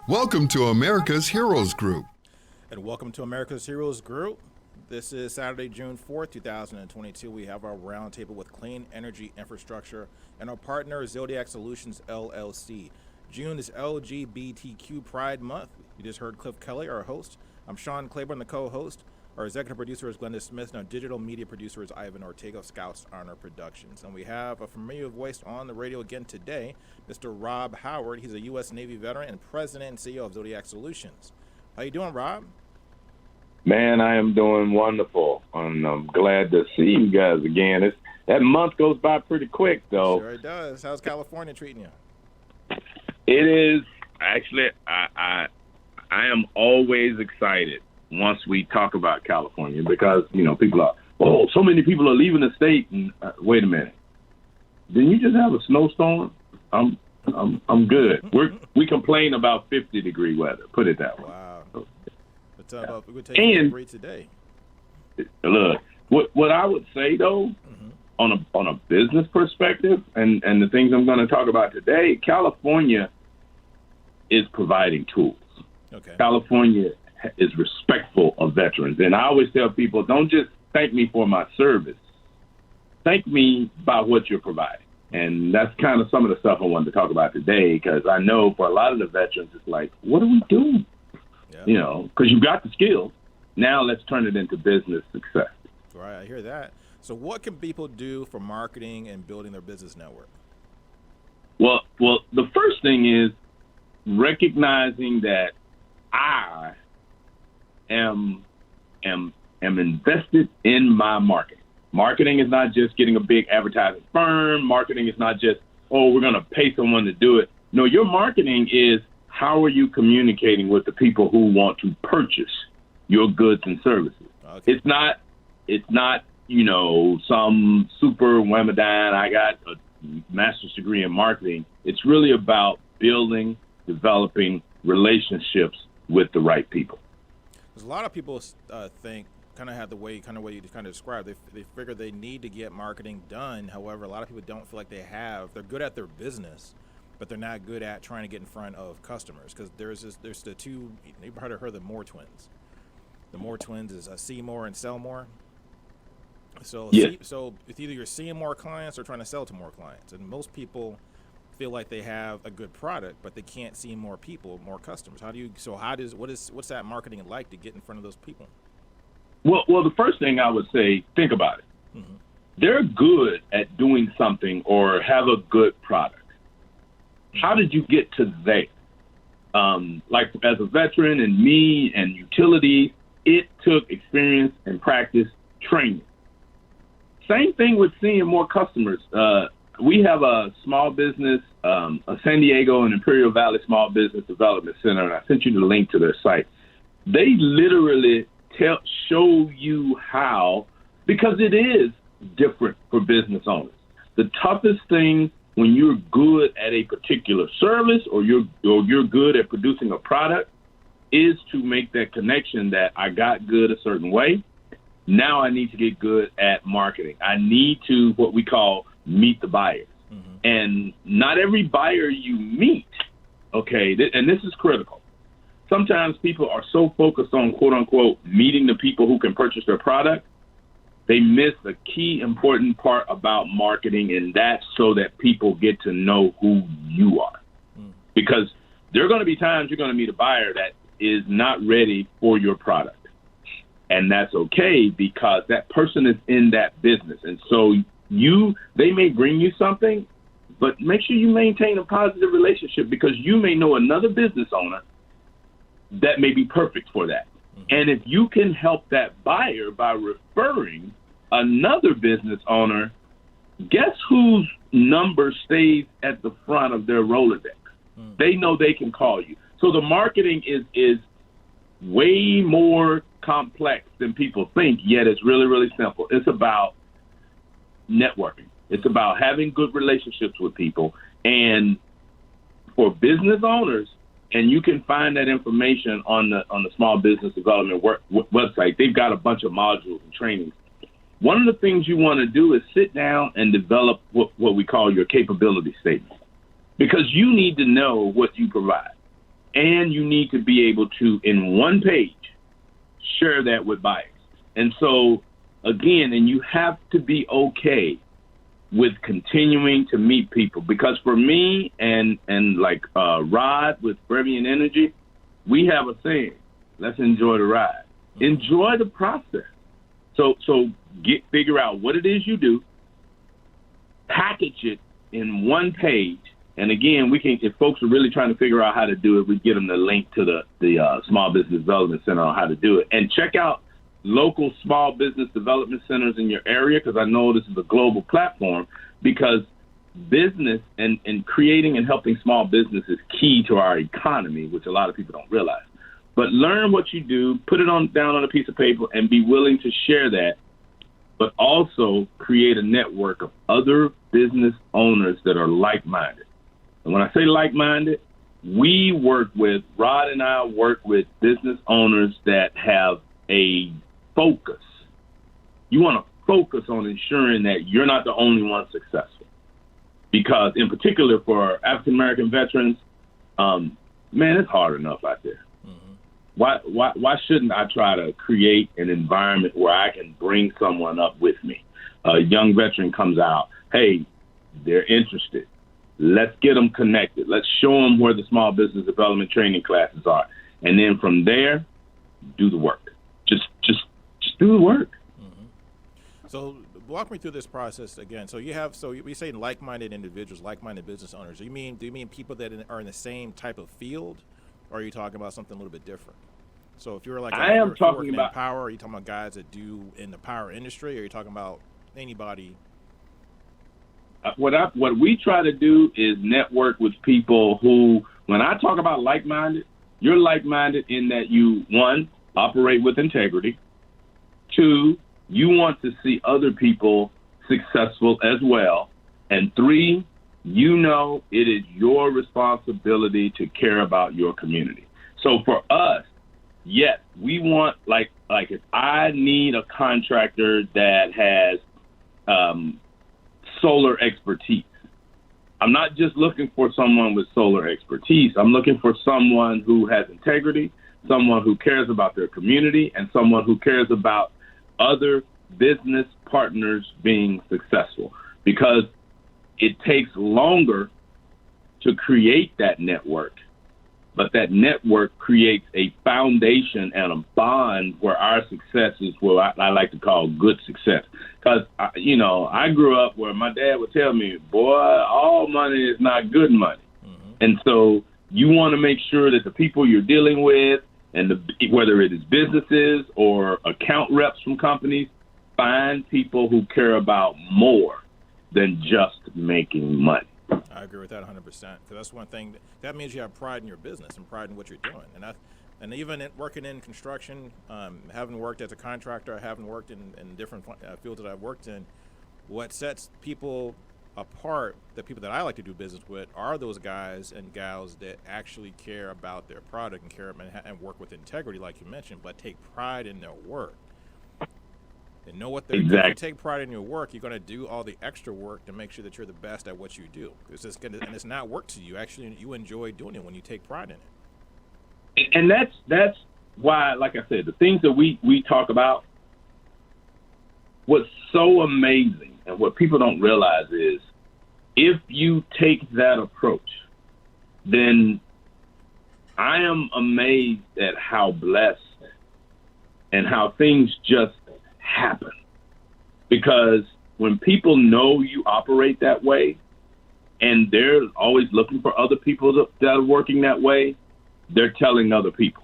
Welcome to America's Heroes Group. And welcome to America's Heroes Group. This is Saturday, June 4th, 2022. We have our roundtable with clean energy infrastructure and our partner, Zodiac Solutions, LLC. June is LGBTQ Pride Month. You just heard Kelley, our host. I'm Sean Claiborne, the co-host. Our executive producer is Glenda Smith, and our digital media producer is Ivan Ortega, Scouts Honor Productions. And we have a familiar voice on the radio again today, Mr. Rob Howard. He's a U.S. Navy veteran and president and CEO of Zodiac Solutions. How you doing, Rob? Man, I am doing wonderful, and I'm glad to see you guys again. That month goes by pretty quick, though. Sure it does. How's California treating you? It is. Actually, I am always excited once we talk about California because, people are, so many people are leaving the state. And wait a minute. Didn't you just have a snowstorm? I'm good. We complain about 50-degree weather. Put it that way. Wow. We're going to take a break today. Look, what I would say, though, on a business perspective, and the things I'm going to talk about today, California is providing tools. Okay. California is respectful of veterans. And I always tell people, don't just thank me for my service. Thank me by what you're providing. And that's kind of some of the stuff I wanted to talk about today, because I know for a lot of the veterans, it's like, what are we doing? Yeah. Because you've got the skills. Now let's turn it into business success. Right, I hear that. So what can people do for marketing and building their business network? Well, the first thing is recognizing that I am invested in my marketing. Marketing is not just getting a big advertising firm. Marketing is not just, we're going to pay someone to do it. No, your marketing is how are you communicating with the people who want to purchase your goods and services. Okay. It's not, some super whamadine, I got a master's degree in marketing. It's really about building, developing relationships with the right people. There's a lot of people think kind of the way you kind of described. They figure they need to get marketing done. However, a lot of people don't feel like they're good at their business, but they're not good at trying to get in front of customers. Because there's the two. You've probably heard of the Moore twins. The Moore twins is see more and sell more. So so it's either you're seeing more clients or trying to sell to more clients, and most people feel like they have a good product, but they can't see more people, more customers. What's that marketing like to get in front of those people? Well, the first thing I would say, think about it. Mm-hmm. They're good at doing something or have a good product. Mm-hmm. How did you get to there? Like as a veteran and me and utilities, it took experience and practice training. Same thing with seeing more customers. We have a small business, a San Diego and Imperial Valley Small Business Development Center, and I sent you the link to their site. They literally show you how, because it is different for business owners. The toughest thing when you're good at a particular service or you're good at producing a product is to make that connection that I got good a certain way. Now I need to get good at marketing. I need to, what we call, meet the buyers. Mm-hmm. And not every buyer you meet, and this is critical. Sometimes people are so focused on, quote unquote, meeting the people who can purchase their product, they miss the key important part about marketing, and that's so that people get to know who you are. Mm. Because there are going to be times you're going to meet a buyer that is not ready for your product. And that's okay, because that person is in that business. And so they may bring you something, but make sure you maintain a positive relationship, because you may know another business owner that may be perfect for that. Mm-hmm. And if you can help that buyer by referring another business owner, guess whose number stays at the front of their Rolodex? Mm-hmm. They know they can call you. So the marketing is way more complex than people think, yet it's really, really simple. It's about networking. It's about having good relationships with people. And for business owners, and you can find that information on the Small Business Development website. They've got a bunch of modules and trainings. One of the things you want to do is sit down and develop what we call your capability statement, because you need to know what you provide. and you need to be able to, in one page, share that with buyers. And so, again, and you have to be okay with continuing to meet people, because for me and like Rod with Brevian Energy, we have a saying: let's enjoy the ride, enjoy the process. So figure out what it is you do, package it in one page, and again, we can, if folks are really trying to figure out how to do it, we get them the link to the Small Business Development Center on how to do it, and check out local small business development centers in your area, because I know this is a global platform, because business and creating and helping small business is key to our economy, which a lot of people don't realize. But learn what you do, put it down on a piece of paper, and be willing to share that, but also create a network of other business owners that are like-minded. And when I say like-minded, Rod and I work with business owners that have a focus. You want to focus on ensuring that you're not the only one successful. Because in particular for African-American veterans, man, it's hard enough out there. Mm-hmm. Why shouldn't I try to create an environment where I can bring someone up with me? A young veteran comes out, hey, they're interested. Let's get them connected. Let's show them where the small business development training classes are. And then from there, do the work. Just do the work. Mm-hmm. So walk me through this process again. So we say like-minded individuals, like-minded business owners. Do you mean people that are in the same type of field, or are you talking about something a little bit different? So if you're like, I am talking about power, are you talking about guys that do in the power industry, or are you talking about anybody? What we try to do is network with people who, when I talk about like-minded, you're like-minded in that you, one, operate with integrity. Two, you want to see other people successful as well. And three, you know it is your responsibility to care about your community. So for us, yes, we want, like if I need a contractor that has solar expertise, I'm not just looking for someone with solar expertise. I'm looking for someone who has integrity, someone who cares about their community, and someone who cares about other business partners being successful, because it takes longer to create that network, but that network creates a foundation and a bond where our success is what I like to call good success. Because, I grew up where my dad would tell me, boy, all money is not good money. Mm-hmm. And so you want to make sure that the people you're dealing with, and whether it is businesses or account reps from companies, find people who care about more than just making money. I agree with that 100%. Because that's one thing that means you have pride in your business and pride in what you're doing. And even working in construction, having worked as a contractor, having worked in different fields that I've worked in, what sets people apart, the people that I like to do business with, are those guys and gals that actually care about their product and care and work with integrity, like you mentioned, but take pride in their work. And know what they do. If you take pride in your work, you're going to do all the extra work to make sure that you're the best at what you do. And it's not work to you. Actually, you enjoy doing it when you take pride in it. And that's why, like I said, the things that we talk about, what's so amazing and what people don't realize is, if you take that approach, then I am amazed at how blessed and how things just happen. Because when people know you operate that way, and they're always looking for other people that are working that way, they're telling other people.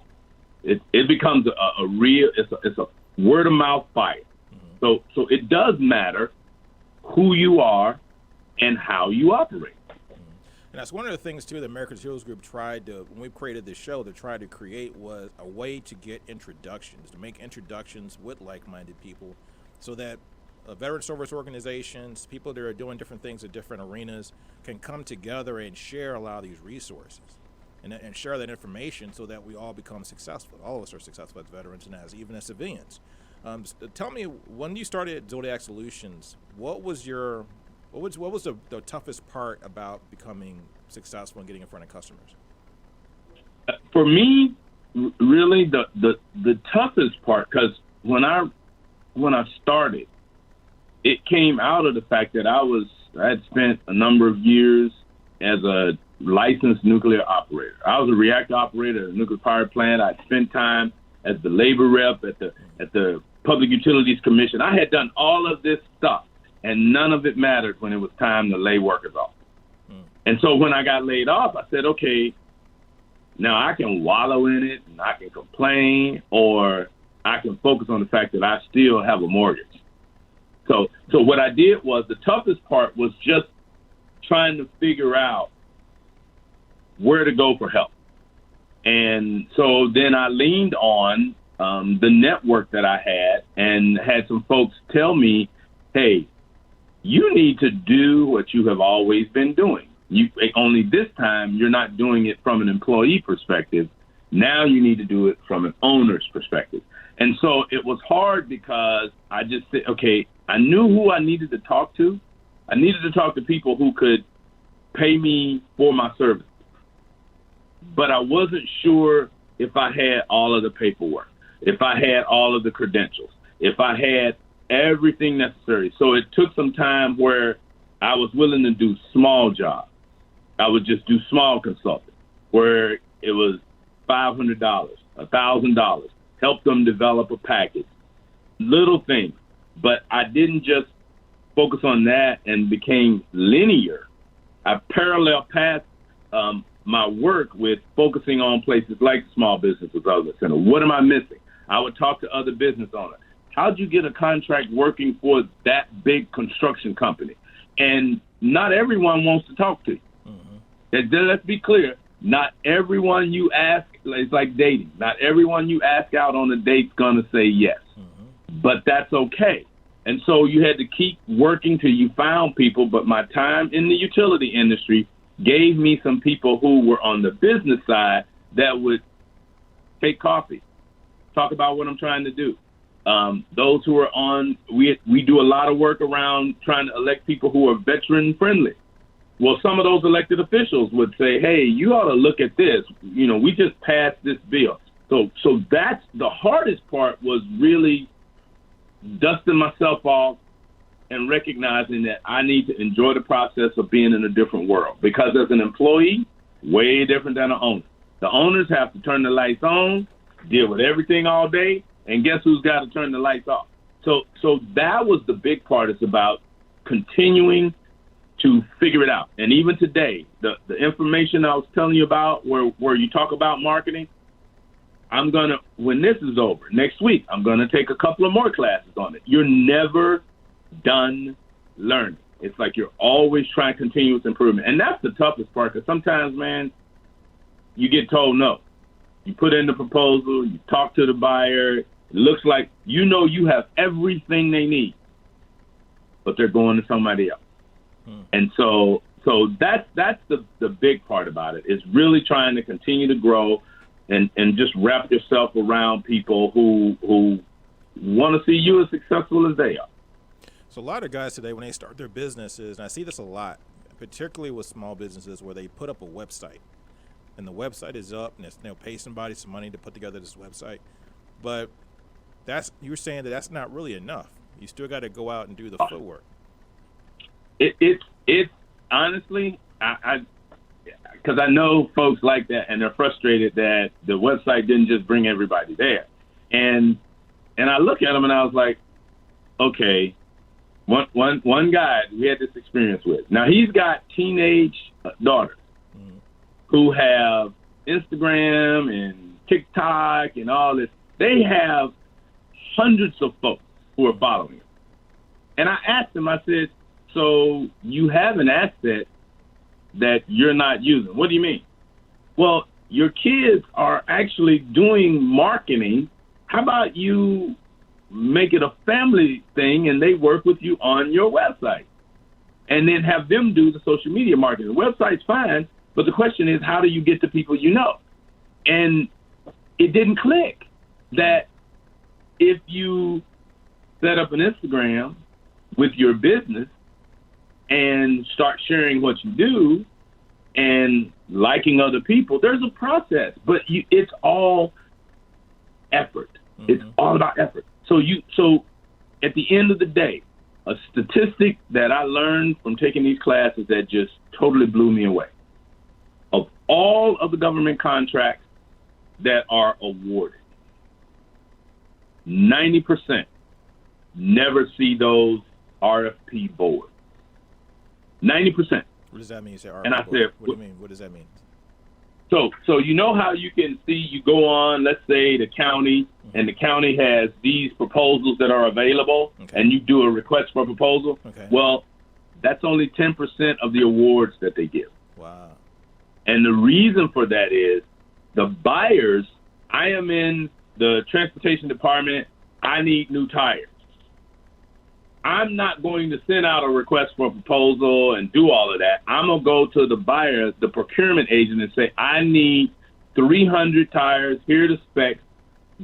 It becomes a real, it's a word of mouth fight. Mm-hmm. So it does matter who you are and how you operate. And that's one of the things, too, the American Heroes Group tried to, when we created this show, to try to create was a way to get introductions, to make introductions with like-minded people, so that veteran service organizations, people that are doing different things in different arenas, can come together and share a lot of these resources and share that information so that we all become successful. All of us are successful as veterans and even as civilians. Tell me, when you started Zodiac Solutions, what was the toughest part about becoming successful and getting in front of customers? For me, really the toughest part, because when I started, it came out of the fact that I had spent a number of years as a licensed nuclear operator. I was a reactor operator at a nuclear power plant. I spent time as the labor rep at the Public Utilities Commission. I had done all of this stuff, and none of it mattered when it was time to lay workers off. And so when I got laid off, I said, okay, now I can wallow in it and I can complain, or I can focus on the fact that I still have a mortgage. So what I did was, the toughest part was just trying to figure out where to go for help. And so then I leaned on the network that I had, and had some folks tell me, hey, you need to do what you have always been doing. Only this time you're not doing it from an employee perspective. Now you need to do it from an owner's perspective. And so it was hard, because I just said, okay, I knew who I needed to talk to. I needed to talk to people who could pay me for my service. But I wasn't sure if I had all of the paperwork, if I had all of the credentials, if I had everything necessary. So it took some time where I was willing to do small jobs. I would just do small consulting, where it was $500, $1,000, help them develop a package, little things. But I didn't just focus on that and became linear. I parallel paths my work with focusing on places like Small Business Development Center. What am I missing? I would talk to other business owners. How'd you get a contract working for that big construction company? And not everyone wants to talk to you. Let's be clear. Not everyone you ask, it's like dating. Not everyone you ask out on a date's going to say yes. But that's okay. And so you had to keep working till you found people. But my time in the utility industry gave me some people who were on the business side that would take coffee, talk about what I'm trying to do. Those who are on, we do a lot of work around trying to elect people who are veteran friendly. Well, some of those elected officials would say, hey, you ought to look at this. You know, we just passed this bill. So that's the hardest part, was really dusting myself off and recognizing that I need to enjoy the process of being in a different world. Because as an employee, way different than an owner. The owners have to turn the lights on, deal with everything all day, and guess who's got to turn the lights off? So that was the big part. It's about continuing to figure it out. And even today, the information I was telling you about, where you talk about marketing, I'm going to, when this is over, next week, I'm going to take a couple of more classes on it. You're never done learning. It's like you're always trying continuous improvement. And that's the toughest part, because sometimes, man, you get told no. You put in the proposal, you talk to the buyer, it looks like you know you have everything they need, but they're going to somebody else. And so that's the big part about it, is really trying to continue to grow and just wrap yourself around people who want to see you as successful as they are. So a lot of guys today, when they start their businesses, and I see this a lot, particularly with small businesses, where they put up a website, and the website is up, and they'll pay somebody some money to put together this website. But you're saying that's not really enough. You still got to go out and do the footwork. It's honestly, because I know folks like that, and they're frustrated that the website didn't just bring everybody there. And I look at them and I was like, okay, one guy we had this experience with. Now he's got teenage daughters who have Instagram and TikTok and all this. They have hundreds of folks who are following him. And I asked him, I said, so you have an asset that you're not using. What do you mean? Well, your kids are actually doing marketing. How about you make it a family thing and they work with you on your website? And then have them do the social media marketing. The website's fine, but the question is, how do you get to people you know? And it didn't click that if you set up an Instagram with your business and start sharing what you do, and liking other people, there's a process, but it's all effort. Mm-hmm. It's all about effort. So at the end of the day, a statistic that I learned from taking these classes that just totally blew me away. Of all of the government contracts that are awarded, 90% never see those RFP boards. 90%. What does that mean? You say RFP and I board? said, what do you mean? What does that mean? So you know how you can see, you go on, let's say the county, and the county has these proposals that are available, and you do a request for a proposal. Okay. Well, that's only 10% of the awards that they give. Wow. And the reason for that is the buyers, I am in the transportation department, I need new tires. I'm not going to send out a request for a proposal and do all of that. I'm going to go to the buyer, the procurement agent, and say, I need 300 tires. Here are the specs.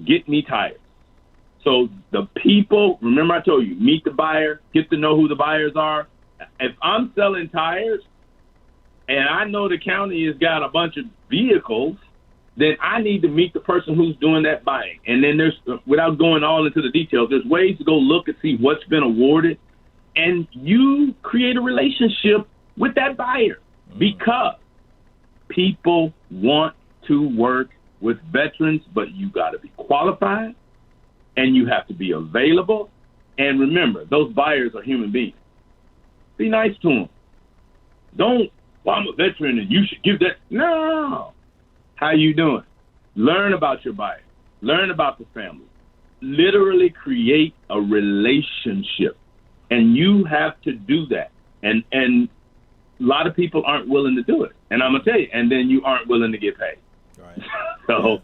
Get me tires. So the people, remember I told you, meet the buyer, get to know who the buyers are. If I'm selling tires and I know the county has got a bunch of vehicles, then I need to meet the person who's doing that buying. And then there's, without going all into the details, there's ways to go look and see what's been awarded. And you create a relationship with that buyer because people want to work with veterans, but you got to be qualified and you have to be available. And remember, those buyers are human beings. Be nice to them. Don't, well, I'm a veteran and you should give that. No. How you doing? Learn about your buyer. Learn about the family. Literally create a relationship. And you have to do that. And a lot of people aren't willing to do it. And I'm going to tell you, and then you aren't willing to get paid. Right. So yeah.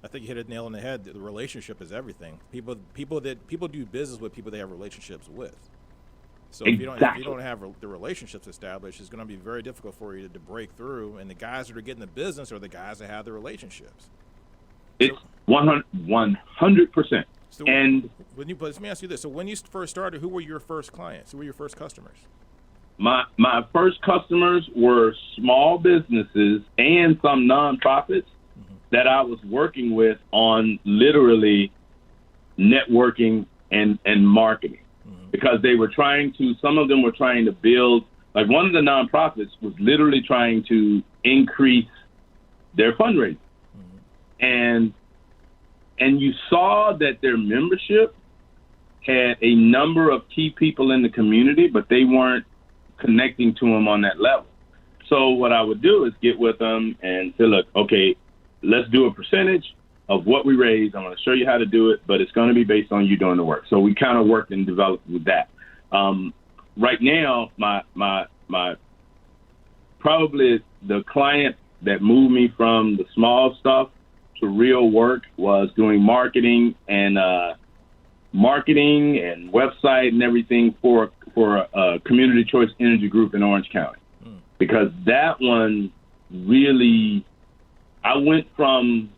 I think you hit it nail on the head. The relationship is everything. People do business with people they have relationships with. So if you don't have the relationships established, it's going to be very difficult for you to break through. And the guys that are getting the business are the guys that have the relationships. It's 100%. So and let me ask you this: so when you first started, who were your first clients? Who were your first customers? My first customers were small businesses and some nonprofits that I was working with on literally networking and marketing. Because they were some of them were trying to build, like one of the nonprofits was literally trying to increase their fundraising. And you saw that their membership had a number of key people in the community, but they weren't connecting to them on that level. So what I would do is get with them and say, look, okay, let's do a percentage of what we raise. I'm going to show you how to do it, but it's going to be based on you doing the work. So we kind of worked and developed with that. Right now, my probably the client that moved me from the small stuff to real work was doing marketing and website and everything for a community choice energy group in Orange County. Because that one really, I went from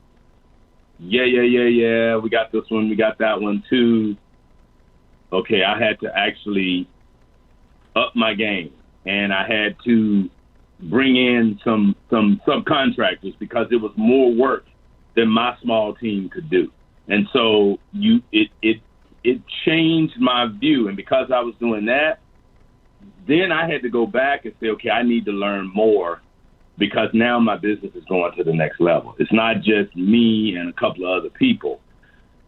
we got this one, we got that one too. Okay, I had to actually up my game, and I had to bring in some subcontractors because it was more work than my small team could do. And so it changed my view, and because I was doing that, then I had to go back and say, okay, I need to learn more. Because now my business is going to the next level. It's not just me and a couple of other people.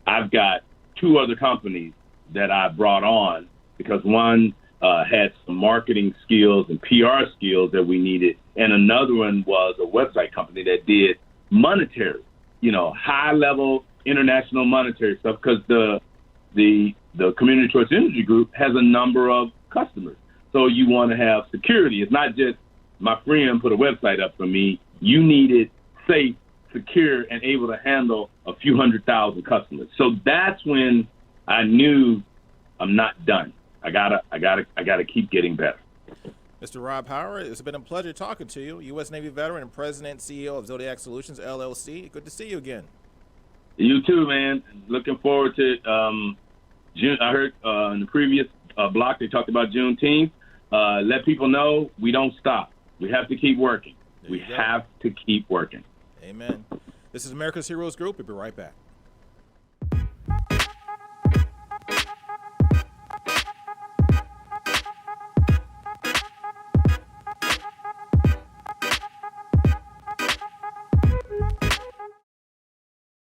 I've got 2 other companies that I brought on because one had some marketing skills and PR skills that we needed, and another one was a website company that did monetary, high-level international monetary stuff because the Community Choice Energy Group has a number of customers. So you want to have security. It's not just my friend put a website up for me. You need it safe, secure, and able to handle a few 100,000 customers. So that's when I knew I'm not done. I gotta keep getting better. Mr. Rob Howard, it's been a pleasure talking to you. U.S. Navy veteran and president and CEO of Zodiac Solutions, LLC. Good to see you again. You too, man. Looking forward to June. I heard in the previous block they talked about Juneteenth. Let people know we don't stop. We have to keep working. We have to keep working. Amen. This is America's Heroes Group. We'll be right back.